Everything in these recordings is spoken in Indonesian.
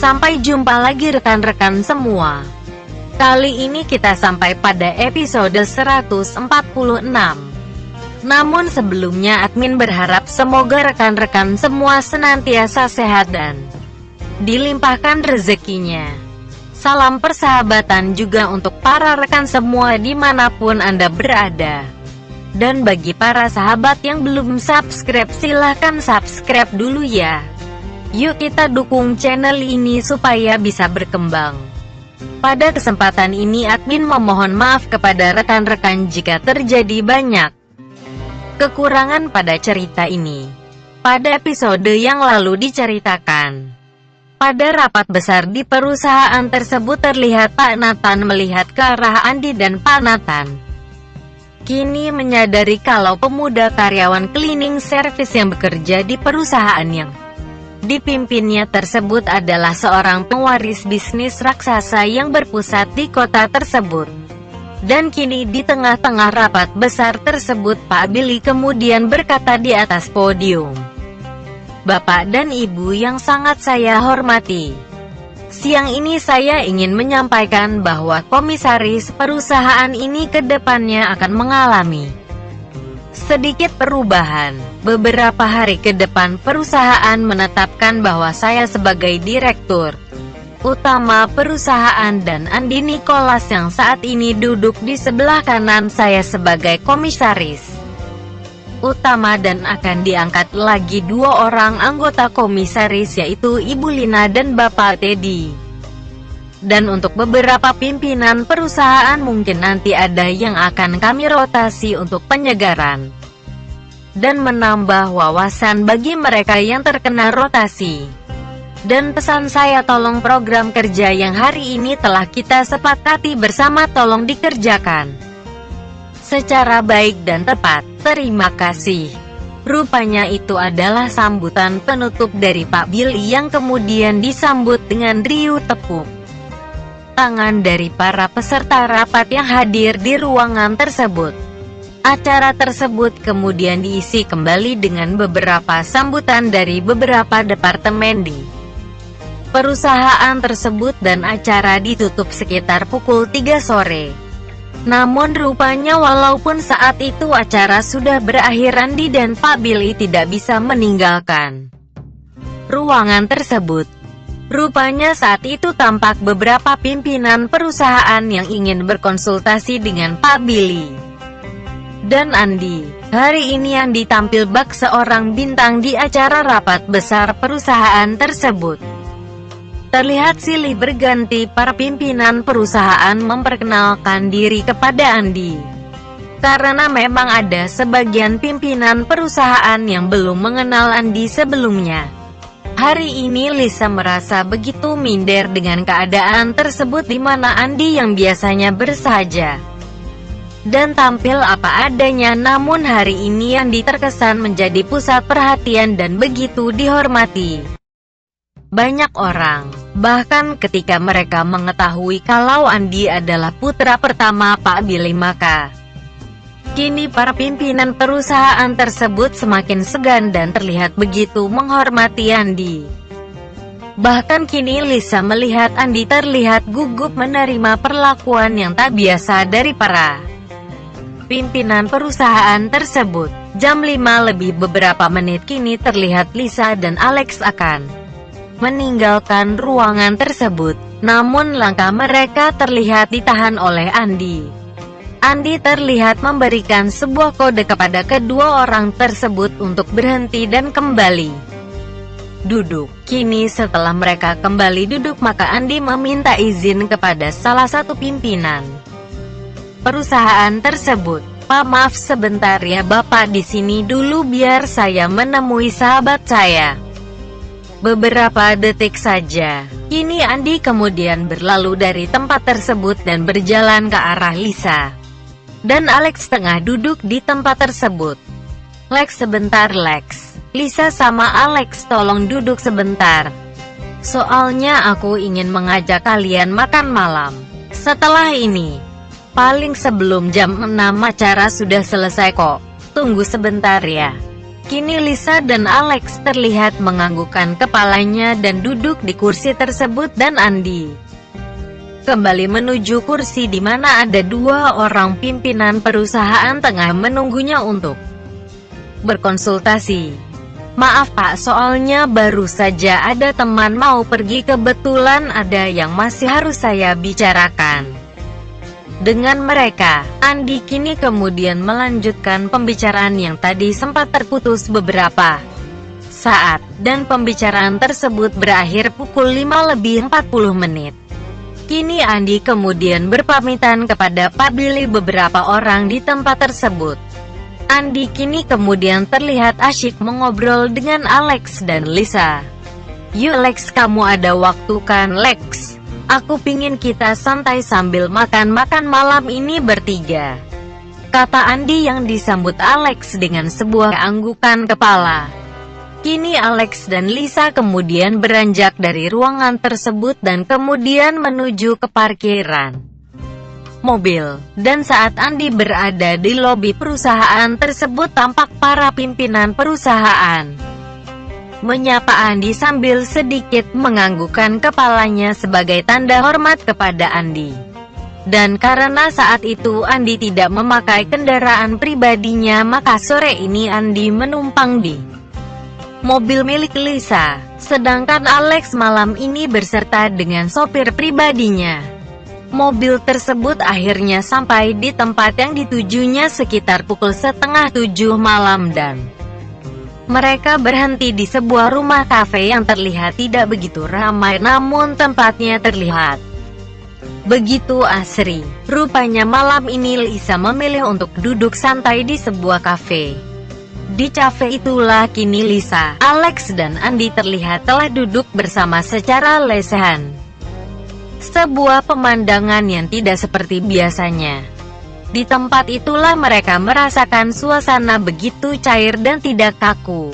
Sampai jumpa lagi rekan-rekan semua. Kali ini kita sampai pada episode 146. Namun sebelumnya admin berharap semoga rekan-rekan semua senantiasa sehat dan dilimpahkan rezekinya. Salam persahabatan juga untuk para rekan semua dimanapun Anda berada. Dan bagi para sahabat yang belum subscribe, silahkan subscribe dulu ya. Yuk kita dukung channel ini supaya bisa berkembang. Pada kesempatan ini admin memohon maaf kepada rekan-rekan jika terjadi banyak kekurangan pada cerita ini. Pada episode yang lalu diceritakan, pada rapat besar di perusahaan tersebut terlihat Pak Nathan melihat ke arah Andi dan Pak Nathan kini menyadari kalau pemuda karyawan cleaning service yang bekerja di perusahaan yang dipimpinnya tersebut adalah seorang pewaris bisnis raksasa yang berpusat di kota tersebut. Dan kini di tengah-tengah rapat besar tersebut Pak Billy kemudian berkata di atas podium, "Bapak dan Ibu yang sangat saya hormati, siang ini saya ingin menyampaikan bahwa komisaris perusahaan ini ke depannya akan mengalami sedikit perubahan. Beberapa hari ke depan perusahaan menetapkan bahwa saya sebagai direktur utama perusahaan dan Andi Nicholas yang saat ini duduk di sebelah kanan saya sebagai komisaris utama, dan akan diangkat lagi 2 orang anggota komisaris yaitu Ibu Lina dan Bapak Teddy. Dan untuk beberapa pimpinan perusahaan mungkin nanti ada yang akan kami rotasi untuk penyegaran dan menambah wawasan bagi mereka yang terkena rotasi. Dan pesan saya, tolong program kerja yang hari ini telah kita sepakati bersama tolong dikerjakan secara baik dan tepat. Terima kasih." Rupanya itu adalah sambutan penutup dari Pak Billy yang kemudian disambut dengan riuh tepuk tangan dari para peserta rapat yang hadir di ruangan tersebut. Acara tersebut kemudian diisi kembali dengan beberapa sambutan dari beberapa departemen di perusahaan tersebut dan acara ditutup sekitar pukul 3 sore. Namun rupanya walaupun saat itu acara sudah berakhir, Andi dan Pak Billy tidak bisa meninggalkan ruangan tersebut. Rupanya saat itu tampak beberapa pimpinan perusahaan yang ingin berkonsultasi dengan Pak Billy dan Andi. Hari ini Andi tampil bak seorang bintang di acara rapat besar perusahaan tersebut. Terlihat silih berganti para pimpinan perusahaan memperkenalkan diri kepada Andi. Karena memang ada sebagian pimpinan perusahaan yang belum mengenal Andi sebelumnya. Hari ini Lisa merasa begitu minder dengan keadaan tersebut di mana Andi yang biasanya bersahaja dan tampil apa adanya, namun hari ini Andi terkesan menjadi pusat perhatian dan begitu dihormati banyak orang. Bahkan ketika mereka mengetahui kalau Andi adalah putra pertama Pak Billy, maka kini para pimpinan perusahaan tersebut semakin segan dan terlihat begitu menghormati Andi. Bahkan kini Lisa melihat Andi terlihat gugup menerima perlakuan yang tak biasa dari para pimpinan perusahaan tersebut. Jam 5 lebih beberapa menit kini terlihat Lisa dan Alex akan meninggalkan ruangan tersebut. Namun langkah mereka terlihat ditahan oleh Andi. Andi terlihat memberikan sebuah kode kepada kedua orang tersebut untuk berhenti dan kembali duduk. Kini setelah mereka kembali duduk, maka Andi meminta izin kepada salah satu pimpinan perusahaan tersebut. "Pak, maaf sebentar ya Bapak, di sini dulu biar saya menemui sahabat saya beberapa detik saja." Kini Andi kemudian berlalu dari tempat tersebut dan berjalan ke arah Lisa dan Alex tengah duduk di tempat tersebut. "Lex, sebentar Lex. Lisa sama Alex tolong duduk sebentar. Soalnya aku ingin mengajak kalian makan malam. Setelah ini, paling sebelum jam 6 acara sudah selesai kok. Tunggu sebentar ya." Kini Lisa dan Alex terlihat menganggukkan kepalanya dan duduk di kursi tersebut, dan Andi kembali menuju kursi di mana ada dua orang pimpinan perusahaan tengah menunggunya untuk berkonsultasi. "Maaf Pak, soalnya baru saja ada teman mau pergi, kebetulan ada yang masih harus saya bicarakan dengan mereka." Andi kini kemudian melanjutkan pembicaraan yang tadi sempat terputus beberapa saat, dan pembicaraan tersebut berakhir pukul 5:40. Kini Andi kemudian berpamitan kepada Pak Billy beberapa orang di tempat tersebut. Andi kini kemudian terlihat asyik mengobrol dengan Alex dan Lisa. "Yuk Lex, kamu ada waktu kan Lex? Aku pingin kita santai sambil makan-makan malam ini bertiga," kata Andi yang disambut Alex dengan sebuah anggukan kepala. Kini Alex dan Lisa kemudian beranjak dari ruangan tersebut dan kemudian menuju ke parkiran mobil. Dan saat Andi berada di lobi perusahaan tersebut, tampak para pimpinan perusahaan menyapa Andi sambil sedikit menganggukkan kepalanya sebagai tanda hormat kepada Andi. Dan karena saat itu Andi tidak memakai kendaraan pribadinya, maka sore ini Andi menumpang di mobil milik Lisa, sedangkan Alex malam ini berserta dengan sopir pribadinya. Mobil tersebut akhirnya sampai di tempat yang ditujunya sekitar pukul 6:30 malam, dan mereka berhenti di sebuah rumah kafe yang terlihat tidak begitu ramai, namun tempatnya terlihat begitu asri. Rupanya malam ini Lisa memilih untuk duduk santai di sebuah kafe. Di kafe itulah kini Lisa, Alex dan Andi terlihat telah duduk bersama secara lesehan. Sebuah pemandangan yang tidak seperti biasanya. Di tempat itulah mereka merasakan suasana begitu cair dan tidak kaku.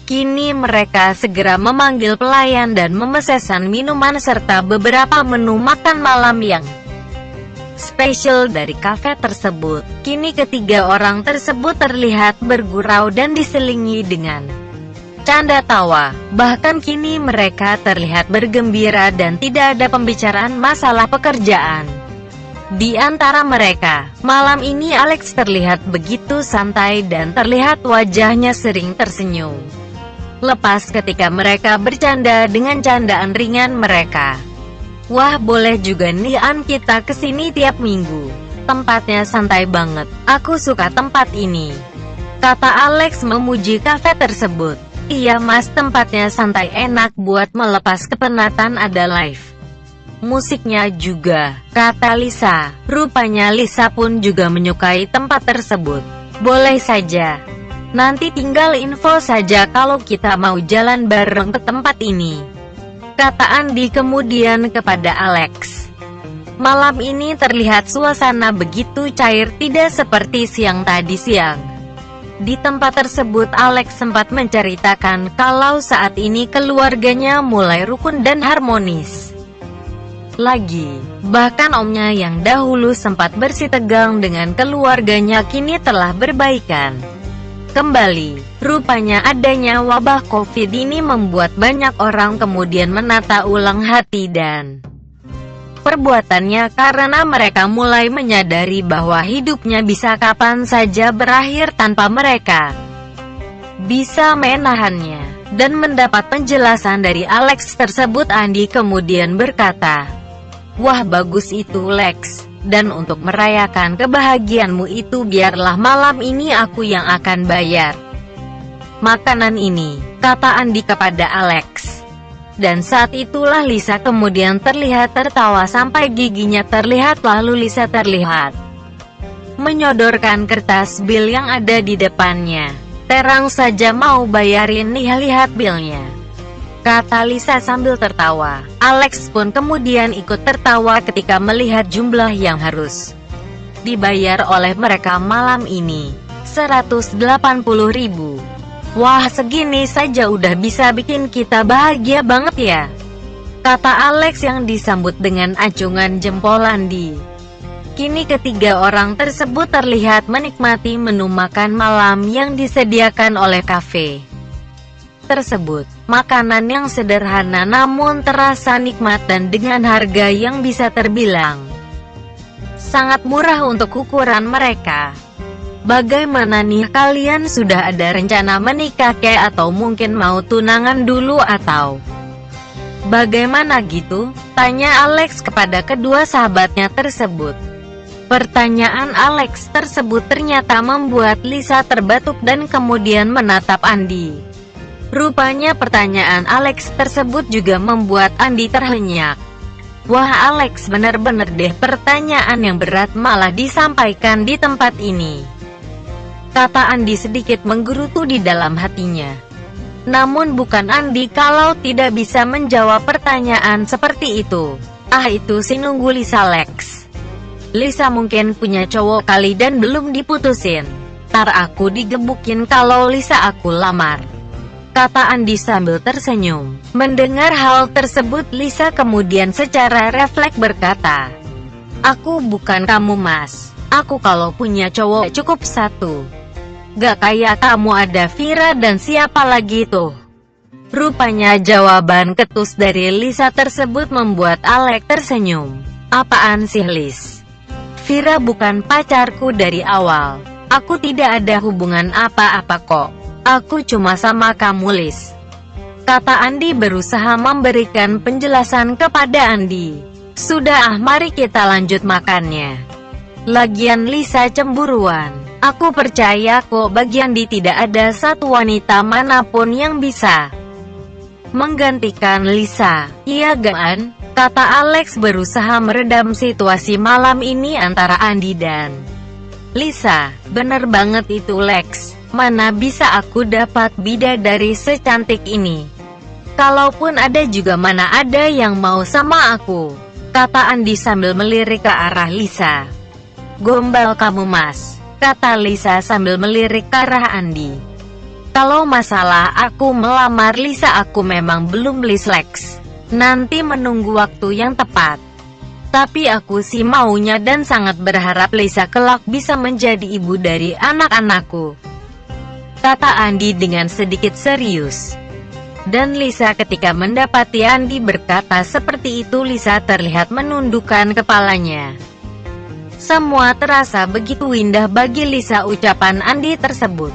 Kini mereka segera memanggil pelayan dan memesan minuman serta beberapa menu makan malam yang spesial dari kafe tersebut. Kini ketiga orang tersebut terlihat bergurau dan diselingi dengan canda tawa. Bahkan kini mereka terlihat bergembira dan tidak ada pembicaraan masalah pekerjaan. Di antara mereka, malam ini Alex terlihat begitu santai dan terlihat wajahnya sering tersenyum lepas ketika mereka bercanda dengan candaan ringan mereka. "Wah, boleh juga nih An, kita kesini tiap minggu. Tempatnya santai banget. Aku suka tempat ini," kata Alex memuji kafe tersebut. "Iya mas, tempatnya santai, enak buat melepas kepenatan, ada live musiknya juga," kata Lisa. Rupanya Lisa pun juga menyukai tempat tersebut. "Boleh saja. Nanti tinggal info saja kalau kita mau jalan bareng ke tempat ini," kata Andi kemudian kepada Alex. Malam ini terlihat suasana begitu cair, tidak seperti siang tadi siang. Di tempat tersebut Alex sempat menceritakan kalau saat ini keluarganya mulai rukun dan harmonis lagi. Bahkan omnya yang dahulu sempat bersitegang dengan keluarganya kini telah berbaikan kembali. Rupanya adanya wabah COVID ini membuat banyak orang kemudian menata ulang hati dan perbuatannya karena mereka mulai menyadari bahwa hidupnya bisa kapan saja berakhir tanpa mereka bisa menahannya. Dan mendapat penjelasan dari Alex tersebut, Andi kemudian berkata, "Wah, bagus itu Lex. Dan untuk merayakan kebahagiaanmu itu biarlah malam ini aku yang akan bayar makanan ini," kata Andi kepada Alex. Dan saat itulah Lisa kemudian terlihat tertawa sampai giginya terlihat, lalu Lisa terlihat menyodorkan kertas bil yang ada di depannya. "Terang saja mau bayarin nih, lihat bilnya," kata Lisa sambil tertawa. Alex pun kemudian ikut tertawa ketika melihat jumlah yang harus dibayar oleh mereka malam ini. 180.000. "Wah, segini saja udah bisa bikin kita bahagia banget ya," kata Alex yang disambut dengan acungan jempol Andi. Kini ketiga orang tersebut terlihat menikmati menu makan malam yang disediakan oleh kafe tersebut. Makanan yang sederhana namun terasa nikmat dan dengan harga yang bisa terbilang sangat murah untuk ukuran mereka. Bagaimana nih, kalian sudah ada rencana menikah atau mungkin mau tunangan dulu atau bagaimana gitu? Tanya Alex kepada kedua sahabatnya tersebut. Pertanyaan Alex tersebut ternyata membuat Lisa terbatuk dan kemudian menatap Andi. Rupanya pertanyaan Alex tersebut juga membuat Andi terhenyak. Wah Alex, benar-benar deh, pertanyaan yang berat malah disampaikan di tempat ini, kata Andi sedikit menggerutu di dalam hatinya. Namun bukan Andi kalau tidak bisa menjawab pertanyaan seperti itu. Itu si nunggu Lisa Lex. Lisa mungkin punya cowok kali dan belum diputusin. Tar aku digebukin kalau Lisa aku lamar, kata Andi sambil tersenyum. Mendengar hal tersebut, Lisa kemudian secara refleks berkata, aku bukan kamu mas. Aku kalau punya cowok cukup satu. Gak kayak kamu ada Vira dan siapa lagi tuh. Rupanya jawaban ketus dari Lisa tersebut membuat Alex tersenyum. Apaan sih Lis? Vira bukan pacarku dari awal. Aku tidak ada hubungan apa-apa kok. Aku cuma sama kamu Lis, kata Andi berusaha memberikan penjelasan kepada Andi. Sudah mari kita lanjut makannya. Lagian Lisa cemburuan. Aku percaya kok bagi Andi tidak ada satu wanita manapun yang bisa menggantikan Lisa. Iya kan? Kata Alex berusaha meredam situasi malam ini antara Andi dan Lisa. Bener banget itu Lex. Mana bisa aku dapat bidadari secantik ini? Kalaupun ada juga mana ada yang mau sama aku, kata Andi sambil melirik ke arah Lisa. Gombal kamu mas, kata Lisa sambil melirik ke arah Andi. Kalau masalah aku melamar Lisa, aku memang belum Lis Lex. Nanti menunggu waktu yang tepat. Tapi aku sih maunya dan sangat berharap Lisa kelak bisa menjadi ibu dari anak-anakku, kata Andi dengan sedikit serius. Dan Lisa ketika mendapati Andi berkata seperti itu, Lisa terlihat menundukkan kepalanya. Semua terasa begitu indah bagi Lisa ucapan Andi tersebut.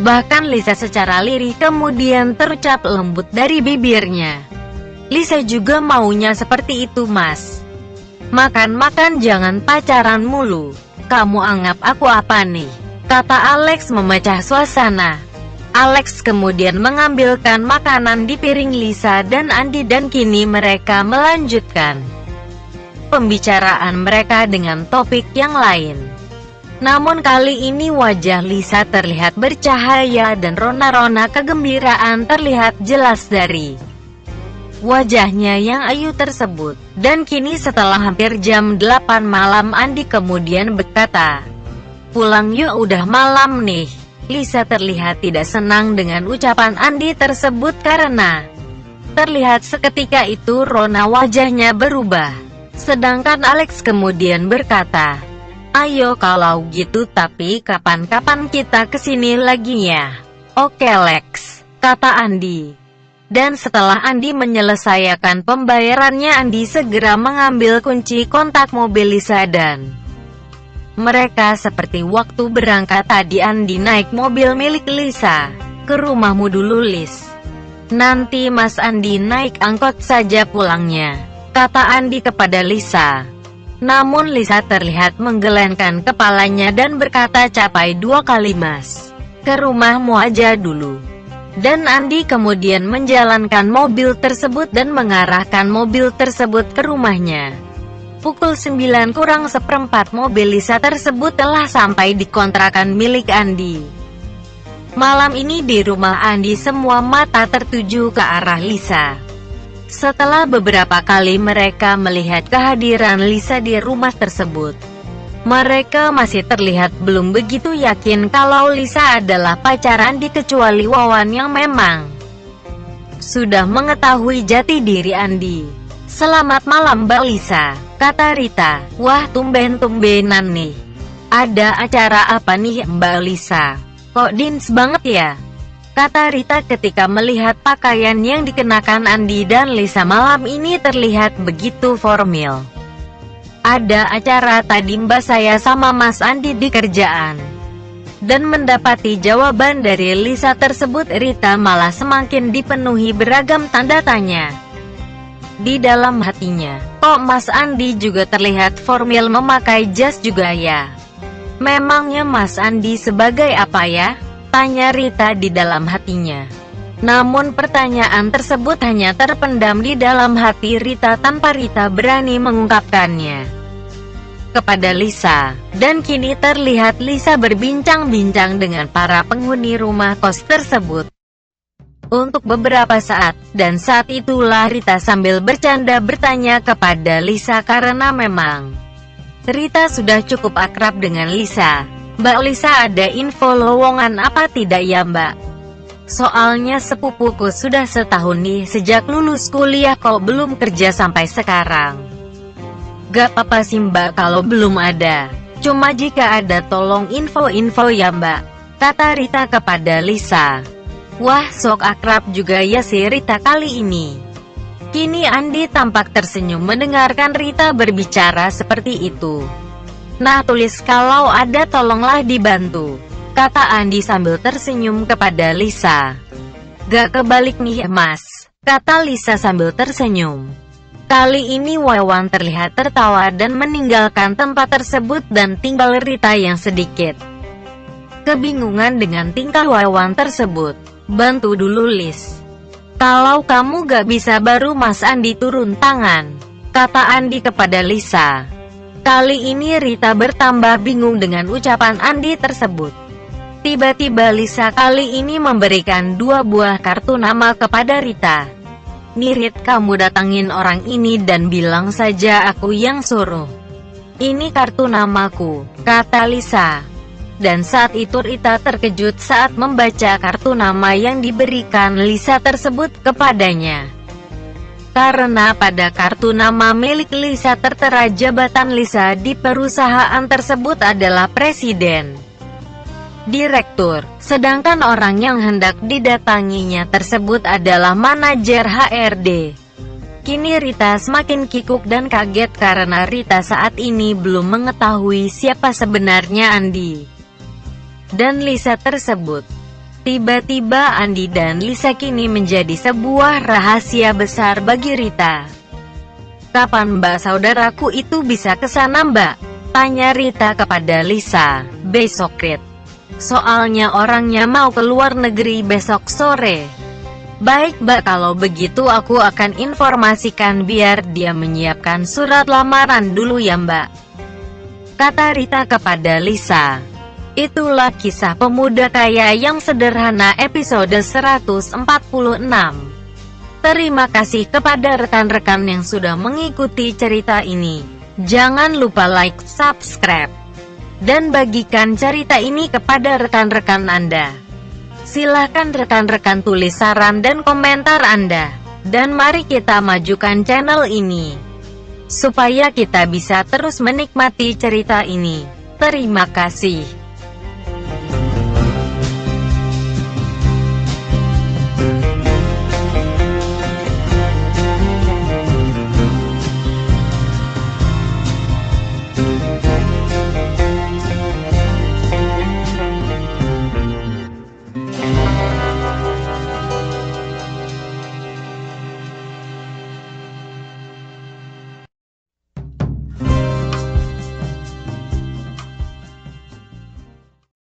Bahkan Lisa secara lirih kemudian terucap lembut dari bibirnya. Lisa juga maunya seperti itu mas. Makan-makan jangan pacaran mulu. Kamu anggap aku apa nih? Kata Alex memecah suasana. Alex kemudian mengambilkan makanan di piring Lisa dan Andi dan kini mereka melanjutkan pembicaraan mereka dengan topik yang lain. Namun kali ini wajah Lisa terlihat bercahaya dan rona-rona kegembiraan terlihat jelas dari wajahnya yang ayu tersebut. Dan kini setelah hampir jam 8 malam, Andi kemudian berkata, pulang yuk udah malam nih. Lisa terlihat tidak senang dengan ucapan Andi tersebut karena terlihat seketika itu rona wajahnya berubah. Sedangkan Alex kemudian berkata, ayo kalau gitu tapi kapan-kapan kita kesini lagi ya. Oke Lex, kata Andi. Dan setelah Andi menyelesaikan pembayarannya, Andi segera mengambil kunci kontak mobil Lisa dan mereka seperti waktu berangkat tadi. Andi naik mobil milik Lisa. Ke rumahmu dulu Lis. Nanti Mas Andi naik angkot saja pulangnya, kata Andi kepada Lisa. Namun Lisa terlihat menggelengkan kepalanya dan berkata capai 2 kali mas. Ke rumahmu aja dulu. Dan Andi kemudian menjalankan mobil tersebut dan mengarahkan mobil tersebut ke rumahnya. Pukul 9 kurang seperempat mobil Lisa tersebut telah sampai di kontrakan milik Andi. Malam ini di rumah Andi semua mata tertuju ke arah Lisa. Setelah beberapa kali mereka melihat kehadiran Lisa di rumah tersebut, mereka masih terlihat belum begitu yakin kalau Lisa adalah pacar Andi kecuali Wawan yang memang sudah mengetahui jati diri Andi. Selamat malam Mbak Lisa, kata Rita. Wah, tumben-tumbenan nih. Ada acara apa nih Mbak Lisa? Kok dins banget ya? Kata Rita ketika melihat pakaian yang dikenakan Andi dan Lisa malam ini terlihat begitu formal. Ada acara tadi Mbak, saya sama Mas Andi di kerjaan. Dan mendapati jawaban dari Lisa tersebut, Rita malah semakin dipenuhi beragam tanda tanya. Di dalam hatinya, kok Mas Andi juga terlihat formal memakai jas juga ya? Memangnya Mas Andi sebagai apa ya? Tanya Rita di dalam hatinya. Namun pertanyaan tersebut hanya terpendam di dalam hati Rita tanpa Rita berani mengungkapkannya kepada Lisa. Dan kini terlihat Lisa berbincang-bincang dengan para penghuni rumah kos tersebut untuk beberapa saat, dan saat itulah Rita sambil bercanda bertanya kepada Lisa karena memang Rita sudah cukup akrab dengan Lisa. Mbak Lisa, ada info lowongan apa tidak ya Mbak? Soalnya sepupuku sudah setahun nih sejak lulus kuliah kok belum kerja sampai sekarang. Gak apa-apa sih Mbak kalau belum ada. Cuma jika ada tolong info-info ya Mbak, kata Rita kepada Lisa. Wah, sok akrab juga ya si Rita kali ini. Kini Andi tampak tersenyum mendengarkan Rita berbicara seperti itu. Nah, tulis kalau ada tolonglah dibantu, kata Andi sambil tersenyum kepada Lisa. Gak kebalik nih Mas, kata Lisa sambil tersenyum. Kali ini Wawan terlihat tertawa dan meninggalkan tempat tersebut dan tinggal Rita yang sedikit kebingungan dengan tingkah Wawan tersebut. Bantu dulu Lis. Kalau kamu gak bisa baru Mas Andi turun tangan, kata Andi kepada Lisa. Kali ini Rita bertambah bingung dengan ucapan Andi tersebut. Tiba-tiba Lisa kali ini memberikan 2 buah kartu nama kepada Rita. Nih Rit, kamu datangin orang ini dan bilang saja aku yang suruh. Ini kartu namaku, kata Lisa. Dan saat itu Rita terkejut saat membaca kartu nama yang diberikan Lisa tersebut kepadanya. Karena pada kartu nama milik Lisa tertera jabatan Lisa di perusahaan tersebut adalah presiden, direktur, sedangkan orang yang hendak didatanginya tersebut adalah manajer HRD. Kini Rita semakin kikuk dan kaget karena Rita saat ini belum mengetahui siapa sebenarnya Andi dan Lisa tersebut. Tiba-tiba Andi dan Lisa kini menjadi sebuah rahasia besar bagi Rita. Kapan Mbak saudaraku itu bisa ke sana Mbak? Tanya Rita kepada Lisa. Besok Rit. Soalnya orangnya mau ke luar negeri besok sore. Baik Mbak, kalau begitu aku akan informasikan biar dia menyiapkan surat lamaran dulu ya Mbak, kata Rita kepada Lisa. Itulah kisah pemuda kaya yang sederhana episode 146. Terima kasih kepada rekan-rekan yang sudah mengikuti cerita ini. Jangan lupa like, subscribe, dan bagikan cerita ini kepada rekan-rekan Anda. Silahkan rekan-rekan tulis saran dan komentar Anda. Dan mari kita majukan channel ini, supaya kita bisa terus menikmati cerita ini. Terima kasih.